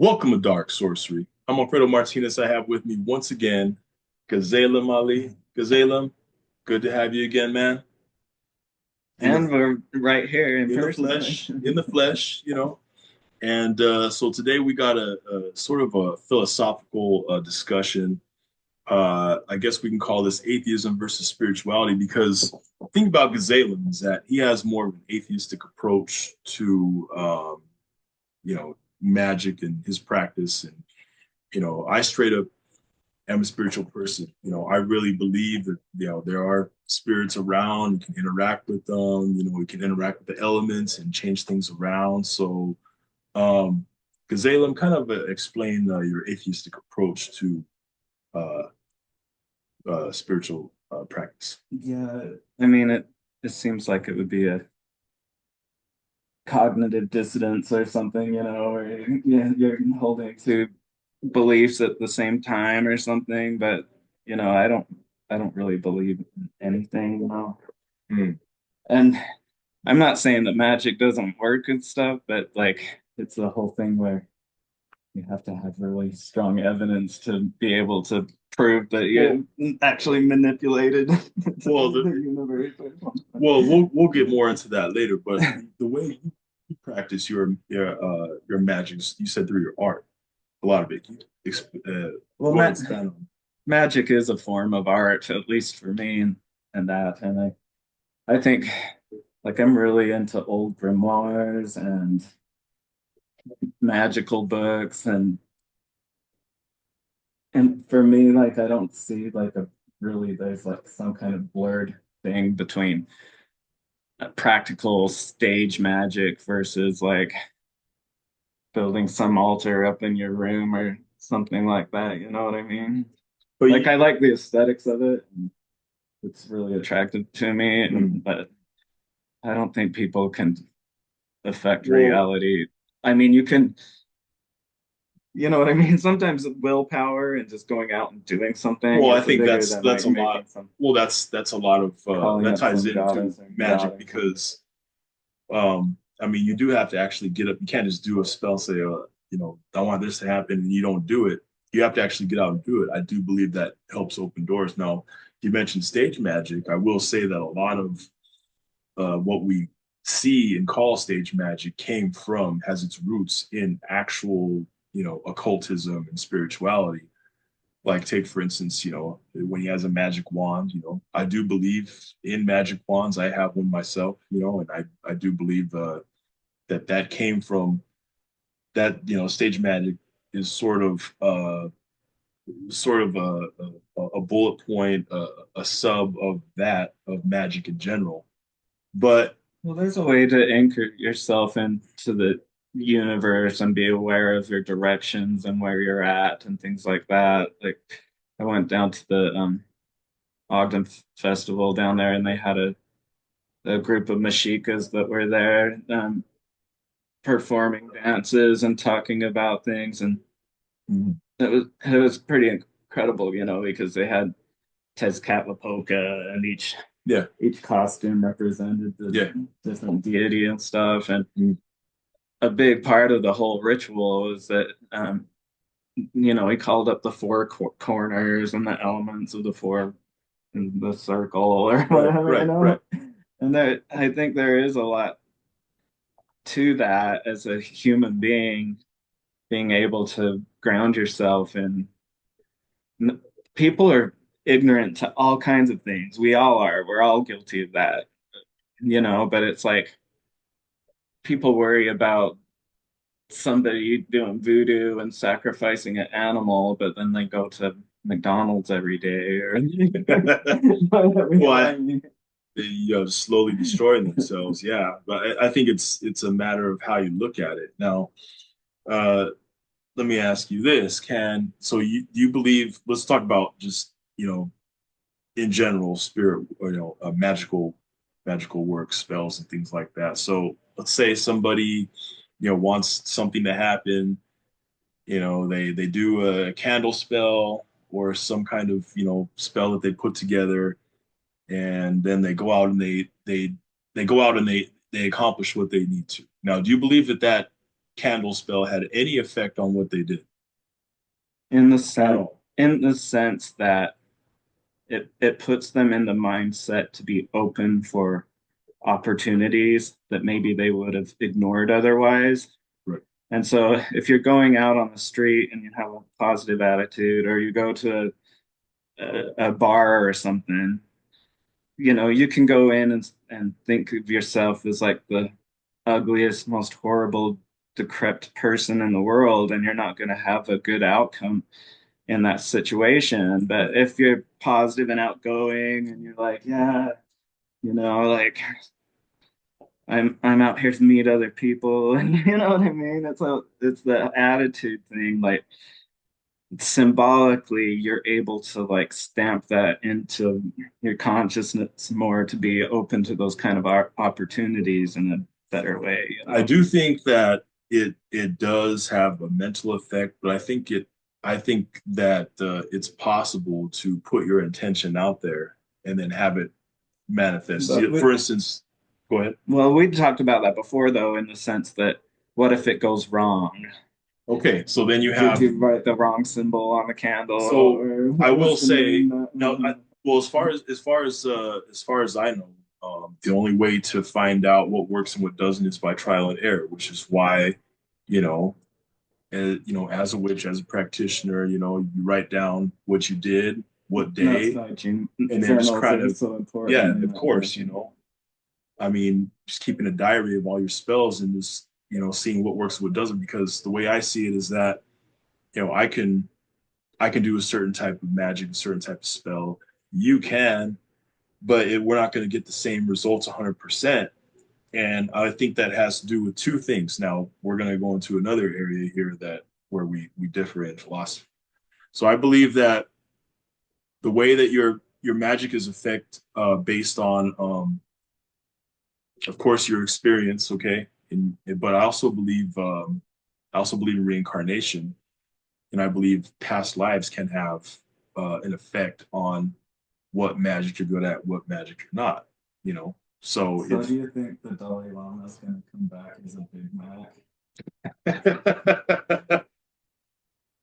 Welcome to Dark Sorcery. I'm Alfredo Martinez. I have with me once again Gazelam Ale. Gazelam, good to have you again, man. In the And we're right here in in the person. flesh, in the flesh. And so today we got a sort of a philosophical discussion. I guess we can call this atheism versus spirituality because the thing about Gazelam is that he has more of an atheistic approach to magic and his practice and I straight up am a spiritual person. I really believe that, there are spirits around, you can interact with them, we can interact with the elements and change things around. So, Gazalem, kind of explain your atheistic approach to uh, spiritual practice. Yeah, I mean it seems like it would be a cognitive dissonance or something, where you're holding two beliefs at the same time or something, but I don't really believe in anything. Hmm. And I'm not saying that magic doesn't work and stuff, but like it's the whole thing where you have to have really strong evidence to be able to prove that Well, you actually manipulated well, the universe or something. we'll get more into that later. But the way you practice your magic, you said through your art, a lot of it. Can you Well, go ahead and expand on. magic is a form of art, at least for me, and that. And I think like I'm really into old grimoires and magical books, and for me, like I don't see like a really there's like some kind of blurred thing between practical stage magic versus like building some altar up in your room or something like that. You know what I mean? But Like you, I like the aesthetics of it. And it's really attractive to me, but I don't think people can affect well, reality. I mean, you can, you know what I mean? Sometimes willpower and just going out and doing something Well, I is think bigger that's than that's like a lot. making some Well, that's a lot of calling that up ties some into goddess or god magic or something. because I mean you do have to actually get up. You can't just do a spell, say, I want this to happen, and you don't do it. You have to actually get out and do it. I do believe that helps open doors. Now, you mentioned stage magic. I will say that a lot of what we see and call stage magic has its roots in actual, occultism and spirituality. Like, take for instance, when he has a magic wand, I do believe in magic wands. I have one myself, and I do believe that came from that. Stage magic is sort of a bullet point, a sub of that of magic in general. But Well, there's a way to anchor yourself into the universe and be aware of your directions and where you're at and things like that. Like I went down to the Ogden Festival down there and they had a group of Mashikas that were there performing dances and talking about things and it was pretty incredible, because they had Tezcatlipoca and yeah, each costume represented the yeah, different deity and stuff. And a big part of the whole ritual was that, he called up the four corners and the elements of the four in the circle or right, whatever, right, right. And I think there is a lot to that as a human being able to ground yourself in. People are ignorant to all kinds of things. We all are. We're all guilty of that, but it's like people worry about somebody doing voodoo and sacrificing an animal, but then they go to McDonald's every day or Well, slowly destroying themselves. Yeah, but I think it's a matter of how you look at it. Now, uh, let me ask you this: Can so you believe? Let's talk about just in general spirit or magical work spells and things like that. So let's say somebody wants something to happen. They do a candle spell or some kind of spell that they put together, and then they go out and they go out and they accomplish what they need to. Now, do you believe that candle spell had any effect on what they did In the at sense, all. that it puts them in the mindset to be open for opportunities that maybe they would have ignored otherwise. Right. And so if you're going out on the street and you have a positive attitude, or you go to a bar or something, you can go in and think of yourself as like the ugliest, most horrible, decrepit person in the world, and you're not going to have a good outcome in that situation. But if you're positive and outgoing and you're like, yeah, like I'm out here to meet other people, and you know what I mean? It's the attitude thing. Like symbolically, you're able to like stamp that into your consciousness more to be open to those kind of opportunities in a better way, I do think that it does have a mental effect, but I think that it's possible to put your intention out there and then have it manifest. But For instance, go ahead. well, we talked about that before, though, in the sense that what if it goes wrong? Okay, so then you Did have. you write the wrong symbol on the candle? So Or I will what's the say name? no. Well, as far as I know, the only way to find out what works and what doesn't is by trial and error, which is why, you know, as a witch, as a practitioner, you write down what you did, what That's day, hygiene. and then just Journals kind are of, so important yeah, in of that course, way. I mean, just keeping a diary of all your spells and just, seeing what works, what doesn't, because the way I see it is that, you know, I can I can do a certain type of magic, a certain type of spell. You can, but we're not going to get the same results 100%. And I think that has to do with two things. Now we're going to go into another area here that where we differ in philosophy. So I believe that the way that your magic is affect based on, of course, your experience. Okay, but I also believe in reincarnation, and I believe past lives can have an effect on what magic you're good at, what magic you're not. You know, so So do if you think the Dalai Lama is going to come back as a Big Mac?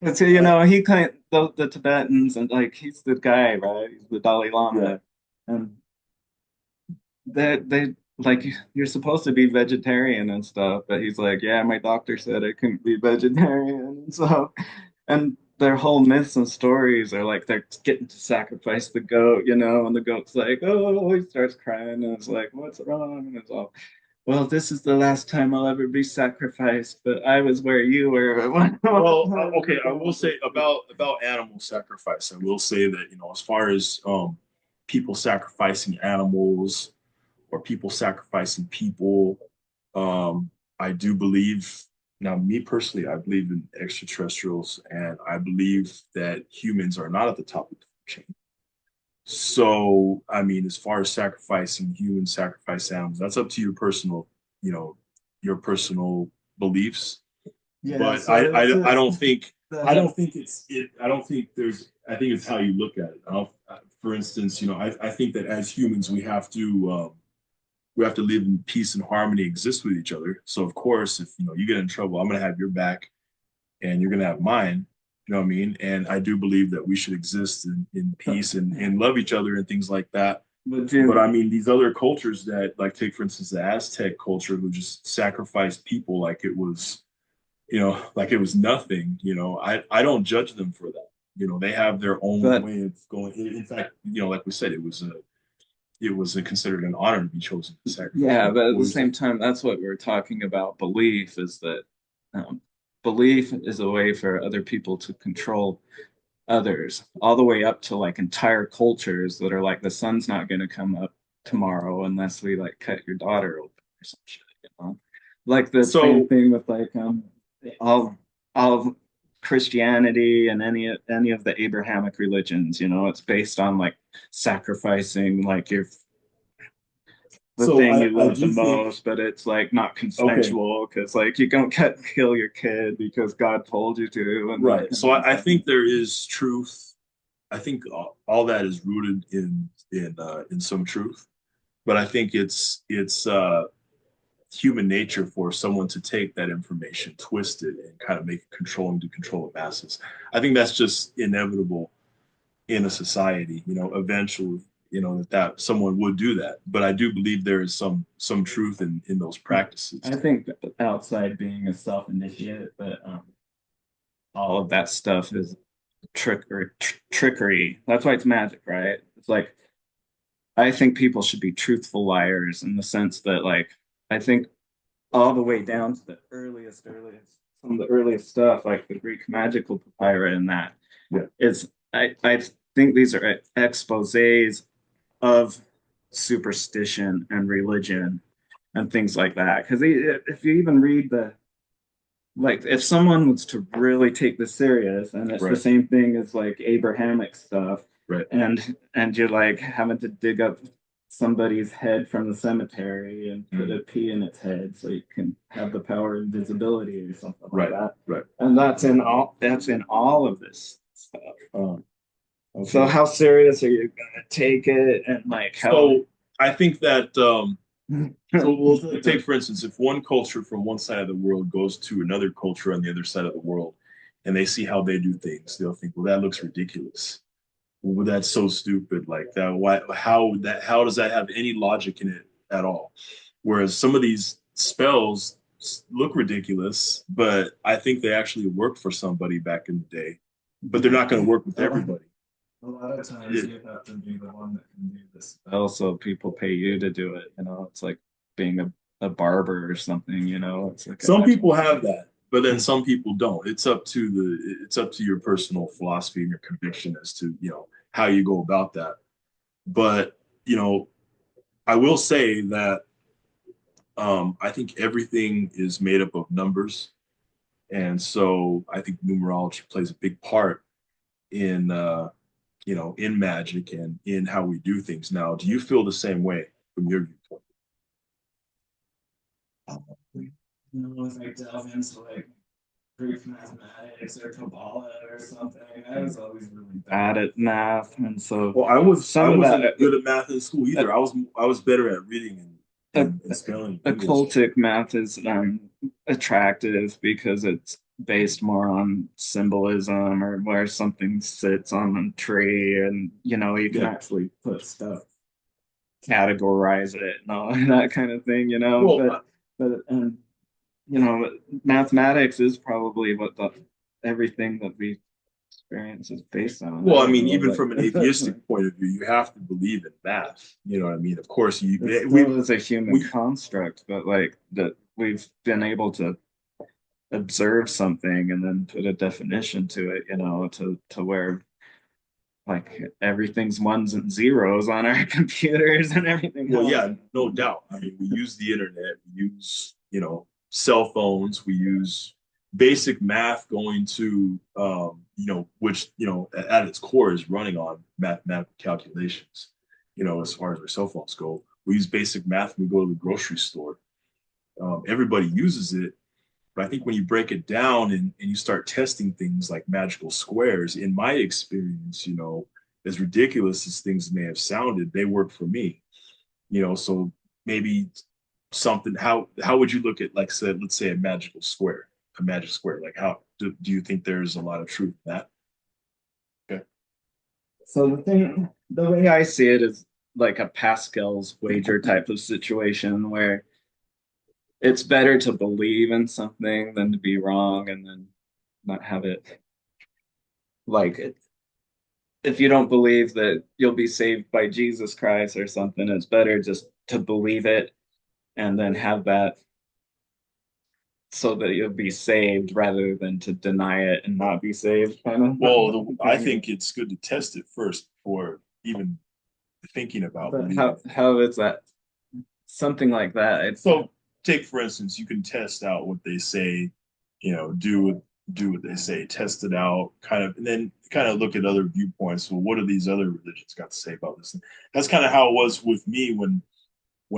And so, he kind the Tibetans, and like he's the guy, right? He's the Dalai yeah, Lama. And they like you're supposed to be vegetarian and stuff, but he's like, yeah, my doctor said I couldn't be vegetarian. And so, and their whole myths and stories are like they're getting to sacrifice the goat, and the goat's like, oh, he starts crying, and it's like, what's wrong? And it's all, well, this is the last time I'll ever be sacrificed, but I was where you were. well, okay, I will say about animal sacrifice. I will say that as far as people sacrificing animals or people sacrificing people, um, I do believe. Now, me personally, I believe in extraterrestrials, and I believe that humans are not at the top of the food chain. So, I mean, as far as sacrificing humans, sacrifice animals, that's up to you know, your personal beliefs. Yeah, But so it's I don't think it's it. I don't think there's. I think it's how you look at it. I don't, for instance, I think that as humans we have to live in peace and harmony, exist with each other. So of course, if you get in trouble, I'm gonna have your back, and you're gonna have mine. You know what I mean? And I do believe that we should exist in peace and love each other and things like that. but But I Jim, mean, these other cultures that, like, take for instance the Aztec culture, who just sacrificed people like it was, like it was nothing. I don't judge them for that. They have their own but way of going. In fact, like we said, it was considered an honor to be chosen to sacrifice yeah, people but at the for same time, that's what we're talking about. Belief is that um, belief is a way for other people to control others, all the way up to like entire cultures that are like the sun's not going to come up tomorrow unless we like cut your daughter open or some shit. Like the same So thing with like all Christianity and any of the Abrahamic religions. It's based on like sacrificing like the so thing you I love the do think most, but it's like not okay, consensual because like you don't kill your kid because God told you to, and that right. kind So of I stuff. think there is truth. I think all that is rooted in some truth, but I think it's human nature for someone to take that information, twist it, and kind of make it controlling to control the masses. I think that's just inevitable in a society, eventually, that someone would do that. But I do believe there is some truth in those practices. I think outside being a self-initiate, but all of that stuff is trickery. That's why it's magic, right? It's like I think people should be truthful liars in the sense that like I think all the way down to the earliest some of the earliest stuff, like the Greek magical papyri and that. Yeah. I think these are exposés of superstition and religion and things like that. Because if you even read the like if someone was to really take this serious and it's the Right. same thing as like Abrahamic stuff Right. and you're like having to dig up somebody's head from the cemetery and put a pea in its head so you can have the power of invisibility or something like Right. that. Right. And that's in all of this stuff. Okay. So how serious are you gonna take it and like how So I think that so we'll take for instance, if one culture from one side of the world goes to another culture on the other side of the world and they see how they do things, they'll think, well, that looks ridiculous. Well, that's so stupid. Like that, why how does that have any logic in it at all? Whereas some of these spells look ridiculous, but I think they actually worked for somebody back in the day. But they're not going to work with everybody. a lot of times you have to be the one that can do this. Also, people pay you to do it. It's like being a barber or something. It's like Some people have that, but then some people don't. It's up to your personal philosophy and your conviction as to how you go about that. But I will say that I think everything is made up of numbers, and so I think numerology plays a big part in in magic and in how we do things. Now, do you feel the same way from your viewpoint? If I delve into like Greek mathematics or Kabbalah or something, I was always really bad at math, and so Well, I wasn't that good at math in school either. I was better at reading and spelling English. occultic math is attractive because it's based more on symbolism or where something sits on a tree, and you can Yeah. actually put stuff, categorize it, and all that kind of thing. Well, But mathematics is probably what everything that we experience is based on. well, I mean, even from an atheistic point of view, you have to believe in math. You know what I mean? Of course, it's a human construct, but like that we've been able to observe something and then put a definition to it, to where like everything's ones and zeros on our computers and everything Well, else. yeah, no doubt. I mean, we use the internet, we use, cell phones, we use basic math going to, which, at its core is running on mathematical calculations, as far as our cell phones go. We use basic math when we go to the grocery store. Everybody uses it. But I think when you break it down and you start testing things like magical squares, in my experience, as ridiculous as things may have sounded, they work for me. So maybe something. How would you look at, like, said, let's say a magic square? Like, how do you think there's a lot of truth in that? Okay. So the way I see it is like a Pascal's wager type of situation where it's better to believe in something than to be wrong and then not have it like it. If you don't believe that you'll be saved by Jesus Christ or something, it's better just to believe it and then have that so that you'll be saved rather than to deny it and not be saved, kind of. Well, I think it's good to test it first before even thinking about But believing. how is that something like that? So take for instance, you can test out what they say, do what they say, test it out, kind of, and then kind of look at other viewpoints. Well, what do these other religions got to say about this? And that's kind of how it was with me when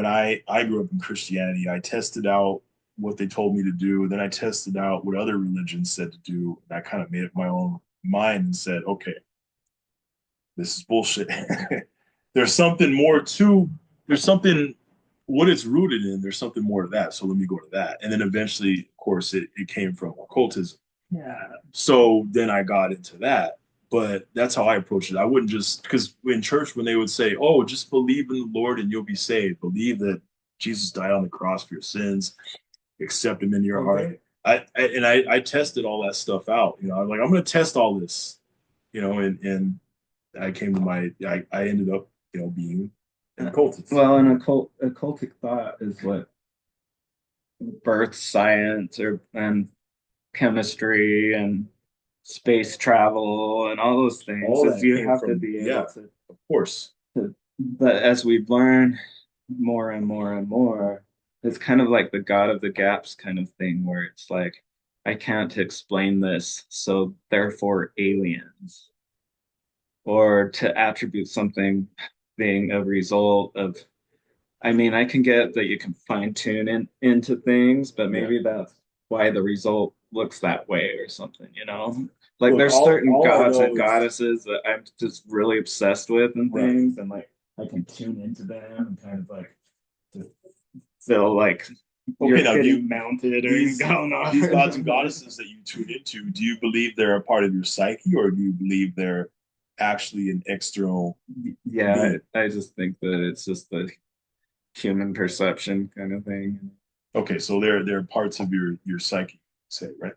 I grew up in Christianity. I tested out what they told me to do, then I tested out what other religions said to do, and I kind of made up my own mind and said, okay, this is bullshit. There's something more to. There's something what it's rooted in, there's something more to that. So let me go to that. And then eventually, of course, it came from occultism. Yeah. So then I got into that. But that's how I approach it. I wouldn't just, because in church, when they would say, oh, just believe in the Lord and you'll be saved, believe that Jesus died on the cross for your sins, accept him in your heart. Okay. I tested all that stuff out. I'm like, I'm going to test all this, and I came to I ended up, being an occultist. Well, an occultic thought is what birth science or and chemistry and space travel and all those things All is that you came have to from, be able yeah, of course. but as we learn more and more and more, it's kind of like the God of the gaps kind of thing where it's like, I can't explain this, so therefore aliens, or to attribute something being a result of, I mean, I can get that you can fine tune into things, but Yeah. maybe that's why the result looks that way or something, you know? Like Look, there's certain all I gods know and is goddesses that I'm just really obsessed with and right. things, and like I can tune into them and kind of like just feel like Okay, you're now getting mounted or going these gods and on. goddesses that you tune into, do you believe they're a part of your psyche, or do you believe they're actually an external Yeah, being? I just think that it's just the human perception kind of thing. Okay, so they're parts of your psyche, say, right?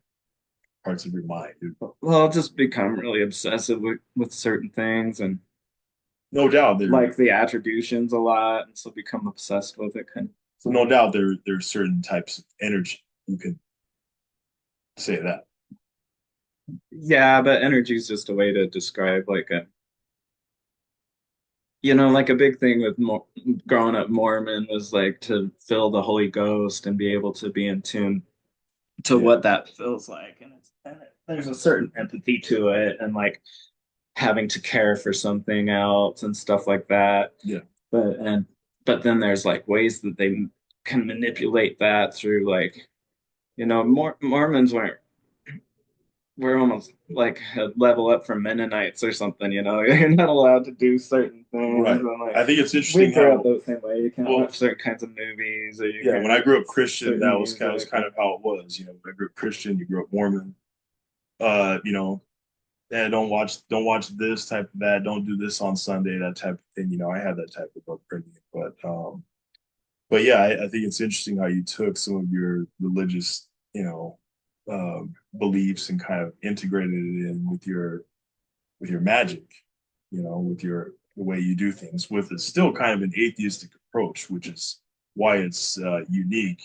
Parts of your mind. Well, I'll just become really obsessive with certain things and No doubt there, like the attributions a lot, and so become obsessed with it kind of. so no doubt there's certain types of energy. You can say that. Yeah, but energy is just a way to describe like a, like a big thing with growing up Mormon was like to feel the Holy Ghost and be able to be in tune to Yeah, what that feels like, there's a certain empathy to it, and like having to care for something else and stuff like that. yeah. But and but then there's like ways that they can manipulate that through like Mormons we're almost like a level up from Mennonites or something, You're not allowed to do certain things. Right. And like I think it's we interesting grew up how, the same way. You can't well, watch certain kinds of movies or you yeah, when can't I grew up Christian, certain that was music. kind of how it was. When I grew up Christian, you grew up Mormon. You know, and don't watch this type of that. Don't do this on Sunday, that type of thing. I had that type of upbringing, but yeah, I think it's interesting how you took some of your religious, beliefs and kind of integrated it in with your magic, with the way you do things, with it's still kind of an atheistic approach, which is why it's unique,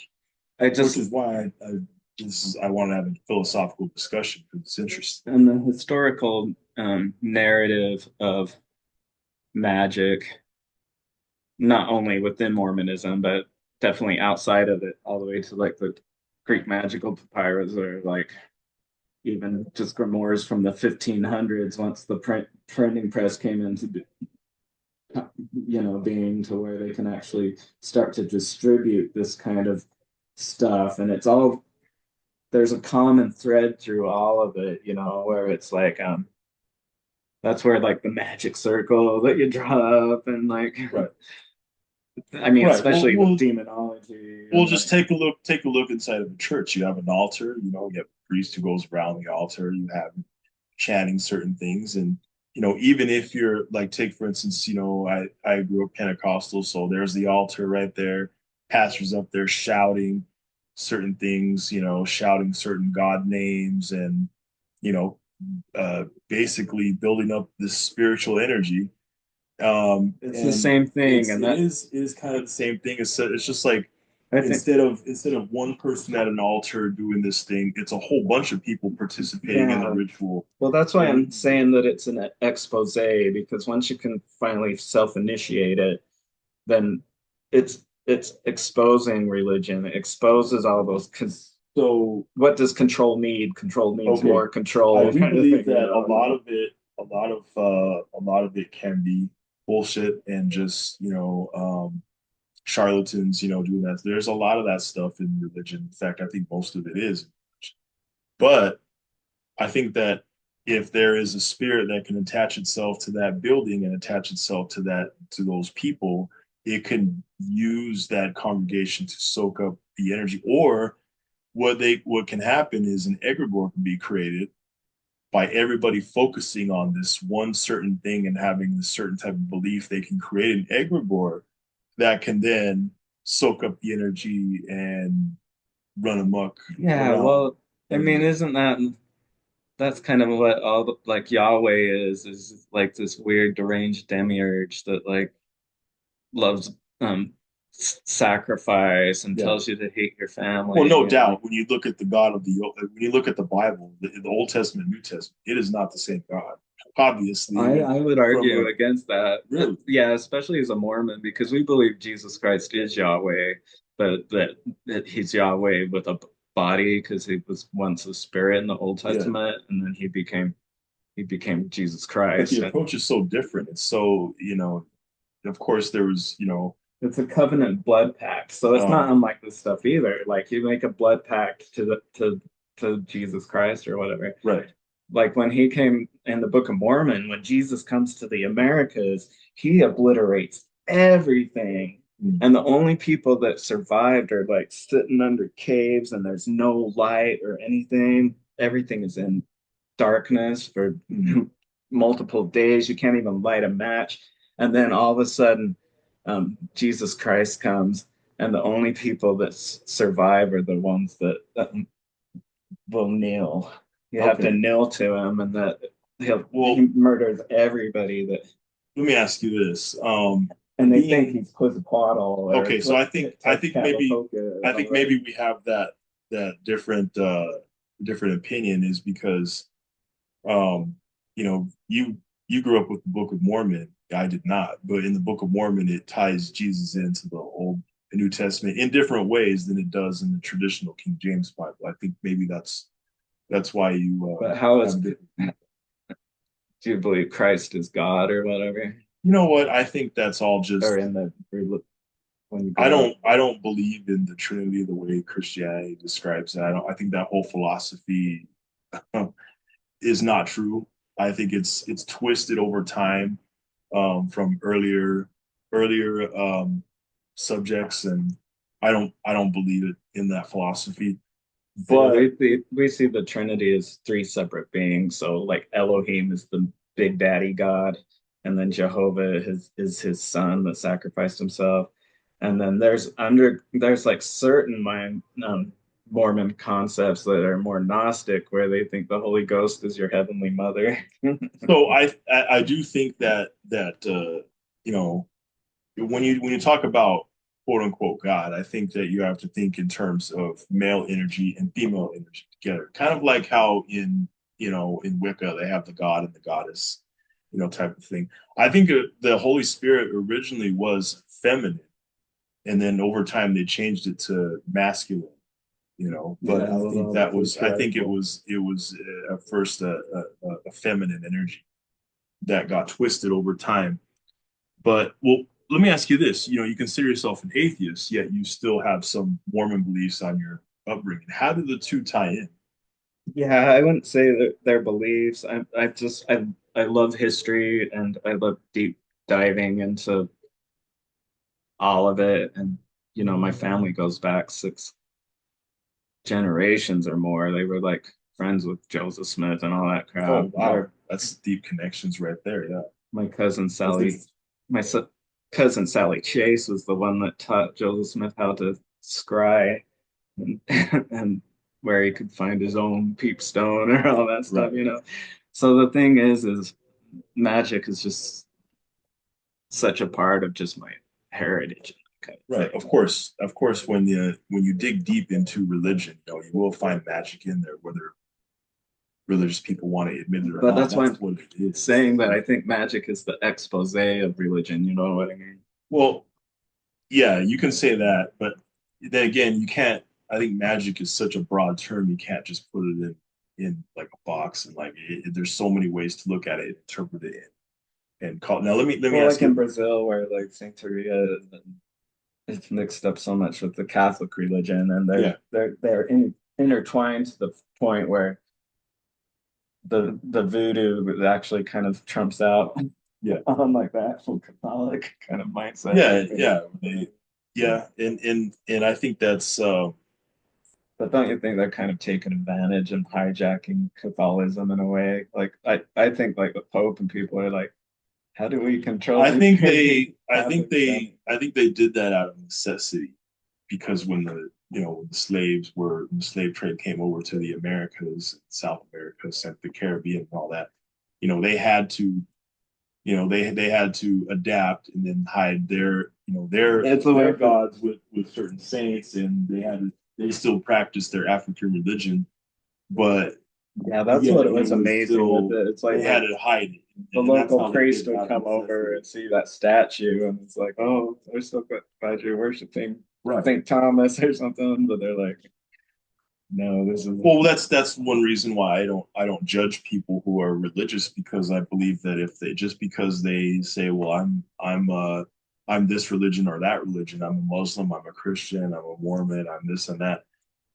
I which just is why I want to have a philosophical discussion because it's interesting. and the historical narrative of magic, not only within Mormonism, but definitely outside of it, all the way to like the Greek magical papyrus or like even just grimoires from the 1500s once the printing press came into being to where they can actually start to distribute this kind of stuff, and it's all there's a common thread through all of it, where it's like that's where like the magic circle that you draw up and like Right. I mean Right. Well, especially with we'll demonology we'll and just like take a look inside of a church. You have an altar. You have a priest who goes around the altar. You have chanting certain things, and even if you're like, take for instance, I grew up Pentecostal, so there's the altar right there. Pastors up there shouting certain things, shouting certain God names, and you know, basically building up this spiritual energy. it's the And same thing, and it is kind of the same thing. It's just like I think instead of one person at an altar doing this thing, it's a whole bunch of people participating in the yeah. ritual. Well, that's why And I'm saying that it's an expose, because once you can finally self-initiate it, then it's exposing religion. It exposes all those. Because so, what does control need? Control needs okay, more I control, do kind of believe thing. that a lot of it can be bullshit and just charlatans, doing that. There's a lot of that stuff in religion. In fact, I think most of it is. But I think that if there is a spirit that can attach itself to that building and attach itself to those people, it can use that congregation to soak up the energy. Or what can happen is an egregore can be created by everybody focusing on this one certain thing and having this certain type of belief. They can create an egregore that can then soak up the energy and run amok Yeah, around. well, I mean, isn't that's kind of what all the, like Yahweh is like this weird deranged demiurge that like loves sacrifice and Yeah. tells you to hate your Well, family, no you know. doubt. When you look at the God of when you look at the Bible, the Old Testament, New Testament, it is not the same God. Obviously, I would from argue a against that. really, Yeah, especially as a Mormon, because we believe Jesus Christ is Yahweh, but that he's Yahweh with a body because he was once a spirit in the Old yeah. Testament, and then he became Jesus But the Christ. And approach is so different. It's so, of course, there was, it's a covenant blood pact, so it's not um, unlike this stuff either. Like you make a blood pact to Jesus Christ or whatever. right. Like when he came in the Book of Mormon, when Jesus comes to the Americas, he obliterates everything. Mm. And the only people that survived are like sitting under caves and there's no light or anything. Everything is in darkness for Mm. multiple days. You can't even light a match. And then all of a sudden, Jesus Christ comes, and the only people that survive are the ones that will kneel. You have to Okay. kneel to him, and that he Well, murders everybody that, let me ask you this. and they think Being he's Quetzalcoatl or okay, so I think Tetzcatlipoca. maybe we have that different opinion is because um, you grew up with the Book of Mormon. I did not, but in the Book of Mormon, it ties Jesus into the Old and New Testament in different ways than it does in the traditional King James Bible. I think maybe that's why you But how have is a different. do you believe Christ is God or whatever? You know what? I think that's all Or just. in the when you grow up? I don't believe in the Trinity the way Christianity describes it. I think that whole philosophy is not true. I think it's twisted over time from earlier subjects, and I don't believe it in that philosophy. Yeah, But we see the Trinity as three separate beings. So like Elohim is the big daddy God, and then Jehovah is his son that sacrificed himself. And then there's like certain Mormon concepts that are more Gnostic, where they think the Holy Ghost is your heavenly mother. so I do think that when you talk about quote unquote God, I think that you have to think in terms of male energy and female energy together. Kind of like how in Wicca they have the God and the goddess, type of thing. I think the Holy Spirit originally was feminine, and then over time they changed it to masculine. Yeah, But it was all the I think patriarchal. it was at first a feminine energy that got twisted over time. But well, let me ask you this: you consider yourself an atheist, yet you still have some Mormon beliefs on your upbringing. How do the two tie in? Yeah, I wouldn't say that their beliefs. I love history and I love deep diving into all of it. And my family goes back 6 generations or more. They were like friends with Joseph Smith and all that crap. Oh wow, that's deep connections right there. Yeah, My cousin that's Sally, interesting. my cousin Sally Chase was the one that taught Joseph Smith how to scry and, and where he could find his own peepstone or all that Right, stuff. So the thing is magic is just such a part of just my heritage kind of right. thing. Of course, when you dig deep into religion, you will find magic in there, whether religious people want to admit it or But not. that's why That's I'm what it is. saying that I think magic is the expose of religion. You know what I mean? Well, yeah, you can say that, but then again, you can't. I think magic is such a broad term. You can't just put it in like a box and like there's so many ways to look at it, interpret it, and call. Now let me Well, ask like in you. Brazil, where like Santeria it's mixed up so much with the Catholic religion, and Yeah, intertwined to the point where the voodoo actually kind of trumps out. Yeah. on like the actual Catholic kind of mindset. Yeah, yeah, yeah, and I think that's But don't you think they're kind of taking advantage and hijacking Catholicism in a way? Like I think like the Pope and people are like, how do we control these Catholics? I think they did that out of necessity because when the when the slaves were when the slave trade came over to the Americas, South America, the Caribbean, and all that, they had to they had to adapt and then hide It's the their way for gods with certain saints, and they still practiced their African religion, but yeah, that's yet what it it was was amazing with still it. It's they like had to hide it, the and that's local how they did priest it would out of come over necessity. and see that statue, and it's like, oh, they're so glad you're worshiping Right. St. Thomas or something, but they're like, no, this is Well, that's one reason why I don't judge people who are religious, because I believe that if they just because they say, well, I'm this religion or that religion, I'm a Muslim, I'm a Christian, I'm a Mormon, I'm this and that,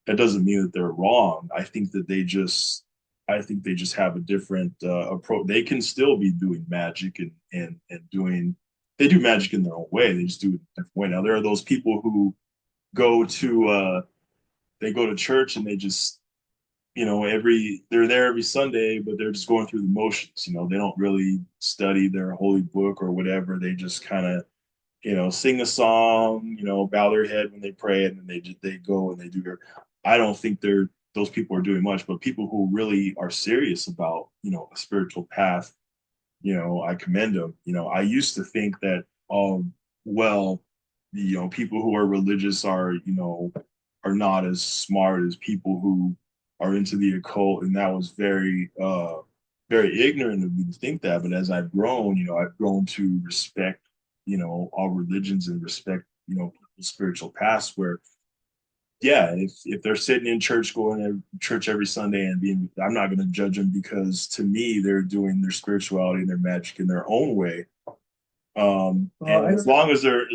that doesn't mean that they're wrong. I think they just have a different approach. They can still be doing magic and doing they do magic in their own way. They just do it a different way. Now there are those people who go to they go to church and they just they're there every Sunday, but they're just going through the motions. They don't really study their holy book or whatever. They just kind of sing a song, bow their head when they pray, and then they go and they do their. I don't think those people are doing much, but people who really are serious about a spiritual path, I commend them. I used to think that well, people who are religious are not as smart as people who are into the occult, and that was very ignorant of me to think that. But as I've grown to respect all religions and respect people's spiritual paths, where yeah, if they're sitting in church, going to church every Sunday and being, I'm not going to judge them, because to me they're doing their spirituality and their magic in their own way. well, And as long as they're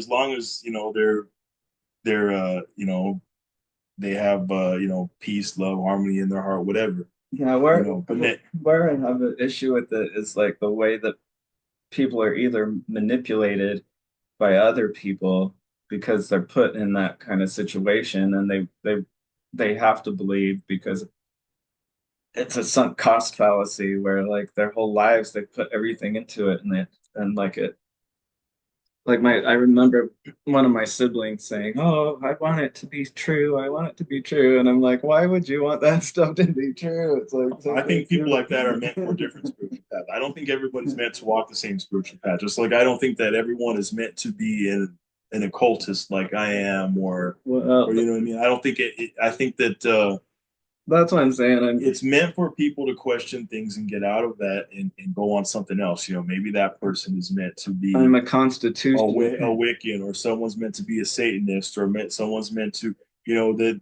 they have peace, love, harmony in their heart, whatever. yeah, But where I have an issue with it is like the way that people are either manipulated by other people because they're put in that kind of situation and they have to believe because it's a sunk cost fallacy where like their whole lives they put everything into it and like it like my I remember one of my siblings saying, "Oh, I want it to be true. I want it to be true." And I'm like, "Why would you want that stuff to be true?" It's like I so think people like that are meant for different spiritual paths. I don't think everybody's meant to walk the same spiritual path. Just like I don't think that everyone is meant to be an occultist like I am, or well, you know what I mean. I don't think I think that that's what I'm saying. it's meant for people to question things and get out of that and go on something else. Maybe that person is meant to I'm be a a constitution. Wiccan, or someone's meant to be a Satanist, or someone's meant to, that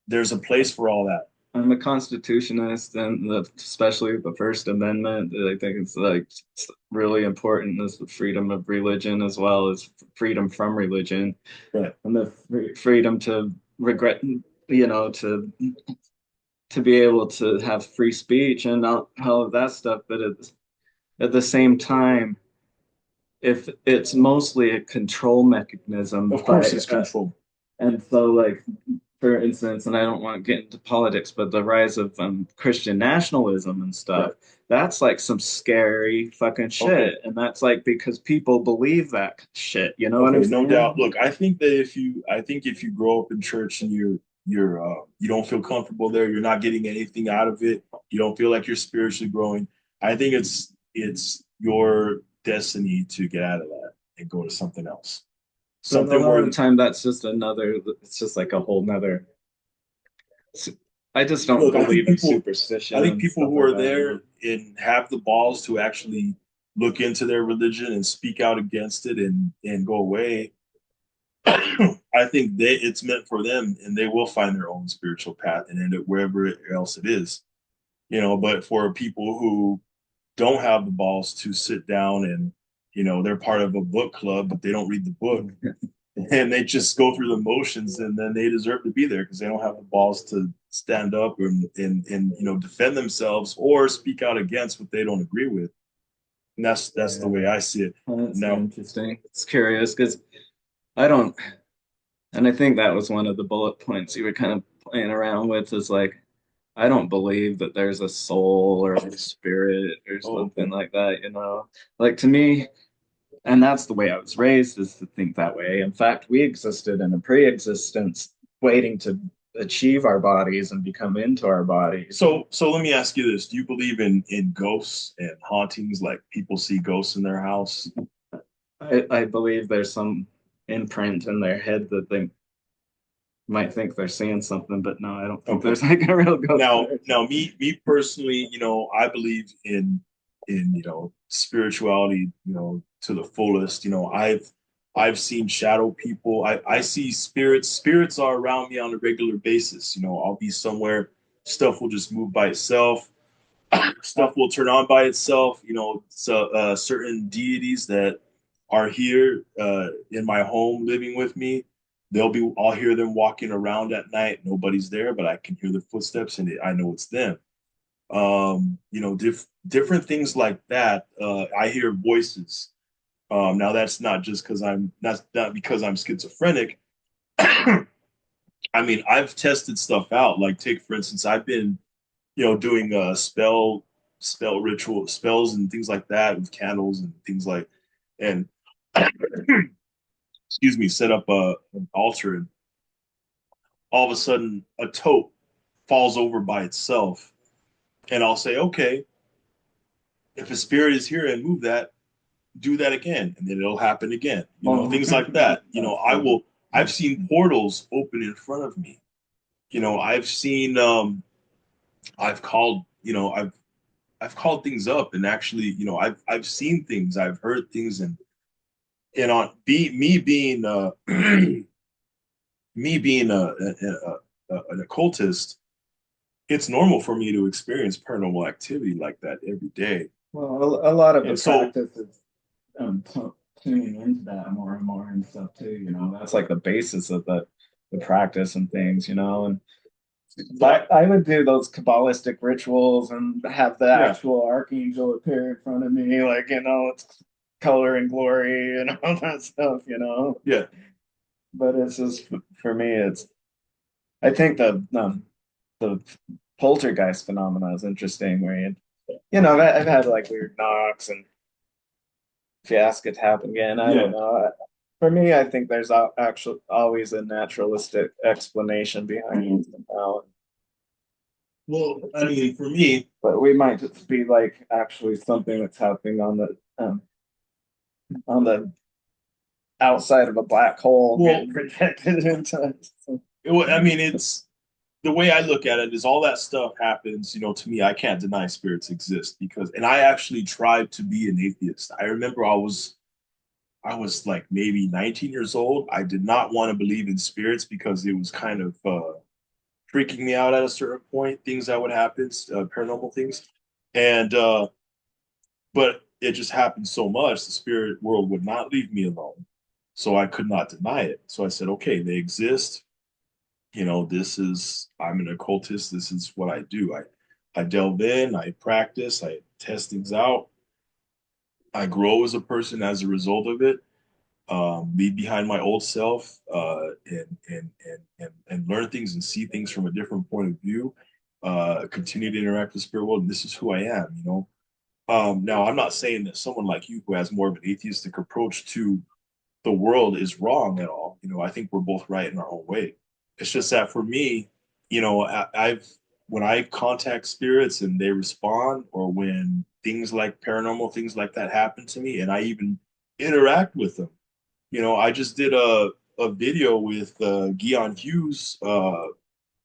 there's a place for all that. I'm a constitutionalist, and especially the First Amendment. I think it's like it's really important is the freedom of religion as well as freedom from religion, Right. and the freedom to regret, to be able to have free speech and all of that stuff. But at the same time, if it's mostly a control mechanism Of course, by it's control. and so like for instance, and I don't want to get into politics, but the rise of Christian nationalism and stuff, Right. that's like some scary fucking Okay. shit. And that's like because people believe that shit. You know what Okay, I'm no saying? doubt. Look, I think if you grow up in church and you don't feel comfortable there, you're not getting anything out of it, you don't feel like you're spiritually growing. I think it's your destiny to get out of that and go to something else, But a something lot of where the time, that's just another, it's just like a whole nother. I just don't look. believe in I superstition think and people stuff who like are that, there and have the balls to actually look into their religion and speak out against it and go away. I think it's meant for them, and they will find their own spiritual path and end it wherever else it is. But for people who don't have the balls to sit down and they're part of a book club, but they don't read the book and they just go through the motions, and then they deserve to be there because they don't have the balls to stand up and defend themselves or speak out against what they don't agree with. And that's the way I see it. Well, that's Now, interesting. It's curious because I don't, and I think that was one of the bullet points you were kind of playing around with is like, I don't believe that there's a soul or a spirit or oh, something okay. like that, you know? Like to me, and that's the way I was raised is to think that way. In fact, we existed in a pre-existence waiting to achieve our bodies and become into our bodies. So let me ask you this: do you believe in ghosts and hauntings? Like people see ghosts in their house? I believe there's some imprint in their head that they might think they're seeing something, but no, I don't think Okay. there's like a real ghost Now, there. now, me personally, I believe in spirituality, to the fullest. I've seen shadow people. I see spirits. Spirits are around me on a regular basis. I'll be somewhere, stuff will just move by itself. Stuff will turn on by itself. So certain deities that are here in my home living with me, I'll hear them walking around at night. Nobody's there, but I can hear the footsteps and I know it's them. Different things like that. I hear voices. Now that's not just because not because I'm schizophrenic. I mean, I've tested stuff out. Like take for instance, I've been doing spell ritual spells and things like that with candles and things like and excuse me, set up an altar and all of a sudden a tote falls over by itself. And I'll say, okay, if a spirit is here and move that, do that again. And then it'll happen again. Things like that. I've seen portals open in front of me. I've seen I've called, I've called things up and actually, I've seen things, I've heard things and on be me being me being an occultist, it's normal for me to experience paranormal activity like that every day. Well, a lot of the And so, practice is tuning into that more and more and stuff too. You know, that's like the basis of the practice and things. You know, and so I would do those Kabbalistic rituals and have the yeah, actual archangel appear in front of me, like, you know, it's color and glory and all that stuff, you know. yeah. But it's just for me, it's I think the poltergeist phenomena is interesting where you know, I've had like weird knocks and fiasco happen again. I don't Yeah. know. For me, I think there's actually always a naturalistic explanation behind it somehow. Well, I mean, for me, But we might just be like actually something that's happening on the outside of a black hole well, getting projected into it. So, I mean, it's the way I look at it is all that stuff happens, to me, I can't deny spirits exist and I actually tried to be an atheist. I remember I was like maybe 19 years old. I did not want to believe in spirits because it was kind of freaking me out at a certain point, things that would happen, paranormal things. And but it just happened so much, the spirit world would not leave me alone. So I could not deny it. So I said, okay, they exist. I'm an occultist. This is what I do. I delve in, I practice, I test things out. I grow as a person as a result of it. Leave behind my old self, and learn things and see things from a different point of view. Continue to interact with the spirit world. And this is who I am. Now, I'm not saying that someone like you who has more of an atheistic approach to the world is wrong at all. I think we're both right in our own way. It's just that for me, I've when I contact spirits and they respond, or when things like paranormal things like that happen to me, and I even interact with them. I just did a video with Guion Hughes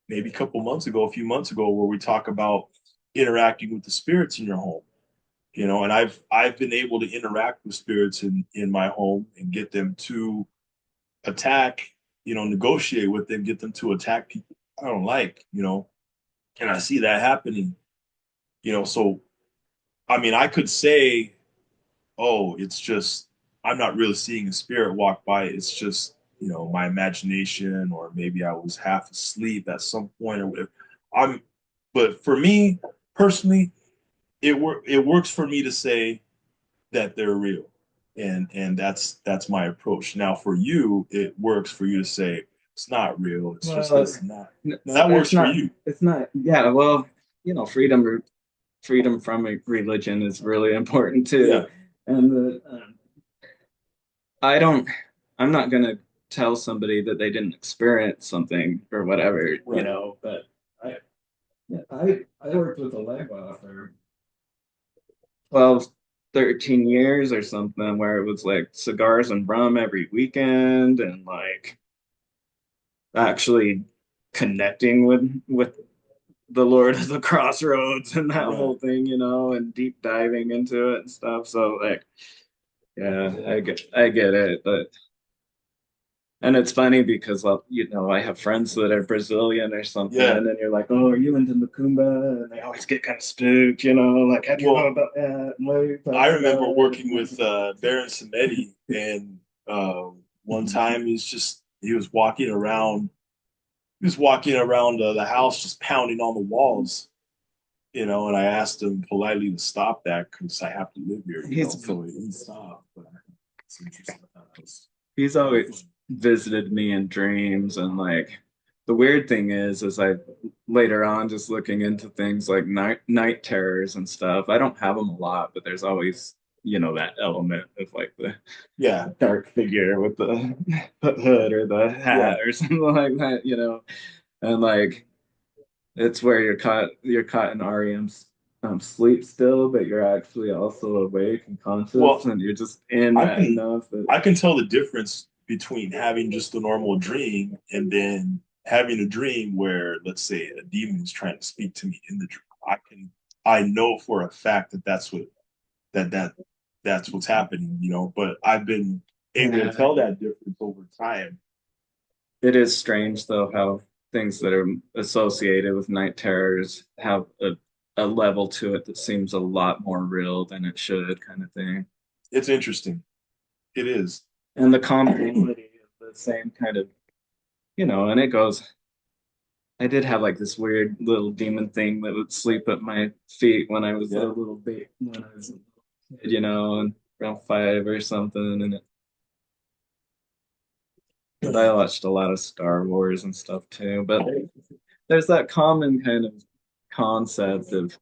maybe a few months ago, where we talk about interacting with the spirits in your home. And I've been able to interact with spirits in my home and get them to attack, negotiate with them, get them to attack people I don't like, and I see that happening, so I mean, I could say, oh, it's just I'm not really seeing a spirit walk by. It's just, my imagination, or maybe I was half asleep at some point or whatever. I'm, but for me personally, it works for me to say that they're real, and that's my approach. Now for you, it works for you to say it's not real. It's just Well, this and that. Now that works it's for not. you. It's not. Yeah. Well, freedom from a religion is really important Yeah, too. And I don't. I'm not gonna tell somebody that they didn't experience something or whatever, right. But I, yeah, I worked with a Legba for 12, 13 years or something, where it was like cigars and rum every weekend, and like actually connecting with the Lord of the Crossroads and that Right. whole thing, and deep diving into it and stuff. So like, yeah, I get it, but and it's funny because well, I have friends that are Brazilian or something, Yeah. and you're like, oh, are you into Macumba? And they always get kind of spooked, like, how do you know Well, about that? And what are you I talking remember about? working with Baron Samedi, and one time he was walking around. He was walking around the house, just pounding on the walls, and I asked him politely to stop that because I have to live here, He's So he stopped. But it's interesting. he's always visited me in dreams, and like the weird thing is I later on just looking into things like night terrors and stuff. I don't have them a lot, but there's always that element of like the Yeah, dark figure with the hood or the yeah, hat or something like that, and like it's where you're caught in REM's sleep still, but you're actually also awake and conscious, well, and you're just in I that can enough that I can tell the difference between having just a normal dream and then having a dream where, let's say, a demon is trying to speak to me in the dream. I know for a fact that that that that's what's happening, But I've been able to yeah. tell that difference over time. It is strange though how things that are associated with night terrors have a level to it that seems a lot more real than it should, kind of thing. It's interesting. It is. And the commonality of the same kind of, and it goes. I did have like this weird little demon thing that would sleep at my feet when I was a Yeah. little bit, when I was a little kid, and around 5 or something. But I watched a lot of Star Wars and stuff too. But there's that common kind of concept of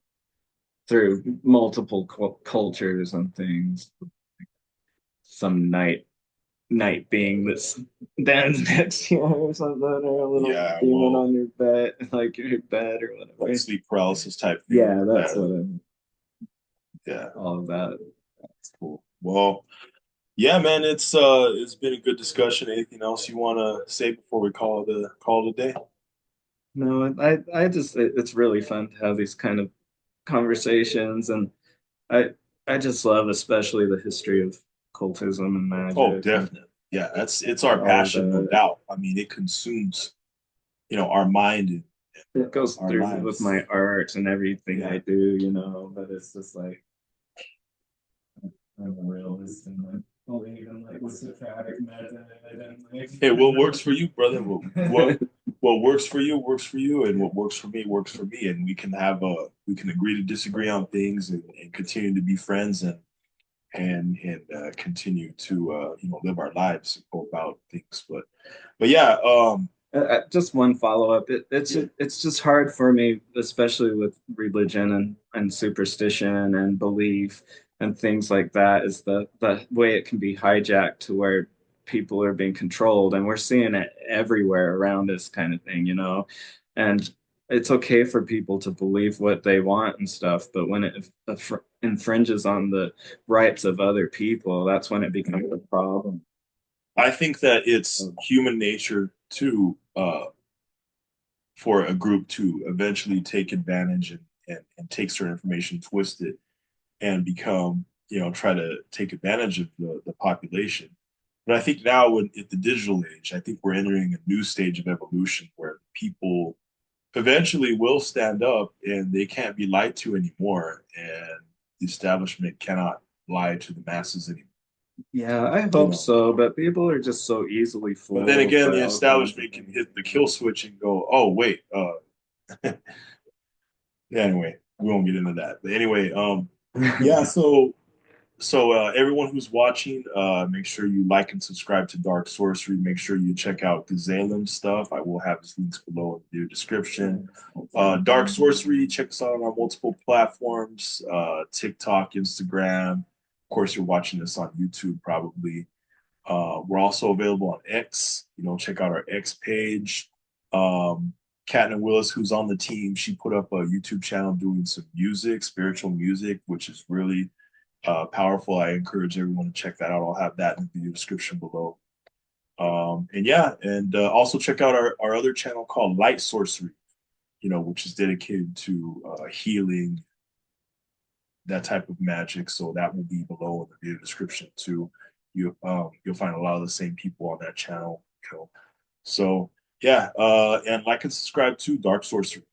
through multiple cultures and things, some night being that's stands next to you or something, or a little Yeah. demon Well, on your bed, like your bed or like whatever. sleep paralysis type thing. Yeah, that's what I mean. Yeah. All of that. That's cool. Well, yeah, man, it's been a good discussion. Anything else you want to say before we call it a day? No, I just it's really fun to have these kind of conversations, and I I just love especially the history of occultism and Oh, magic and definitely. Yeah, it's our all of passion, no that. doubt. I mean, it consumes, our mind and It goes our through with lives. my art and everything I Yeah. do, but it's just like I'm a realist and like believe in like Socratic method and Hey, what works for you, brother? like What works for you, and what works for me, and we can agree to disagree on things and continue to be friends and continue to live our lives and go about things. But yeah, just one follow-up. yeah, It's just hard for me, especially with religion and superstition and belief and things like that, is the way it can be hijacked to where people are being controlled, and we're seeing it everywhere around us, kind of thing, And it's okay for people to believe what they want and stuff, but when it infringes on the rights of other people, that's when it becomes a problem. I think that it's human nature to for a group to eventually take advantage and take certain information, twist it, and become, try to take advantage of the population. But I think now, at the digital age, I think we're entering a new stage of evolution where people eventually will stand up and they can't be lied to anymore. And the establishment cannot lie to the masses anymore. Yeah, I You hope know. so, but people are just so easily But then fooled again, by the all kinds of establishment can things. hit the kill switch and go, "Oh wait, yeah, anyway, we won't get into that. But anyway, yeah. So So everyone who's watching, make sure you like and subscribe to Dark Sorcery. Make sure you check out Gazelam stuff. I will have his links below in the video description. Dark Sorcery, check us out on our multiple platforms, TikTok, Instagram. Of course, you're watching this on YouTube probably. We're also available on X. Check out our X page. Catna Willis, who's on the team, she put up a YouTube channel doing some music, spiritual music, which is really powerful. I encourage everyone to check that out. I'll have that in the video description below. And yeah, and also check out our other channel called Light Sorcery, which is dedicated to healing, that type of magic. So that will be below in the video description too. You'll find a lot of the same people on that channel. So yeah, and like and subscribe to Dark Sorcery.